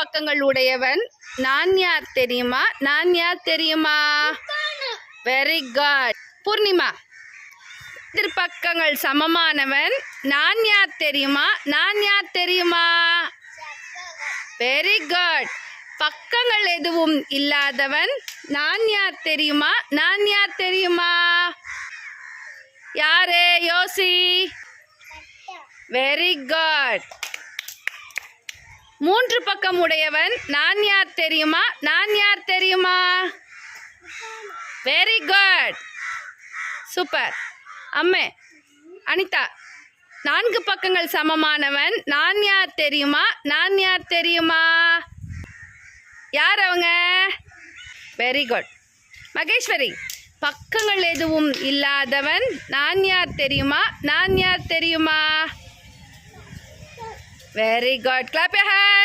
பக்கங்கள் உடையவன் நான் யார் தெரியுமா? நான் யார் தெரியுமா? Very good. பூர்ணிமா, எதிர்பக்கங்கள் சமமானவன் நான் யார் தெரியுமா? நான் யார் தெரியுமா? Very good. பக்கங்கள் எதுவும் இல்லாதவன் நான் யார் தெரியுமா? நான் யார் தெரியுமா? யாரே? யோசி. Very good. 3 பக்கம் உடையவன் நான் யார் தெரியுமா? நான் யார் தெரியுமா? Very good. சூப்பர். அம்மே, அனிதா, 4 பக்கங்கள் சமமானவன் நான் யார் தெரியுமா? நான் யார் தெரியுமா? யார் அவங்க? Very good. மகேஸ்வரி, பக்கங்கள் எதுவும் இல்லாதவன் நான் யார் தெரியுமா? நான் யார் தெரியுமா? Very good. Clap your hands.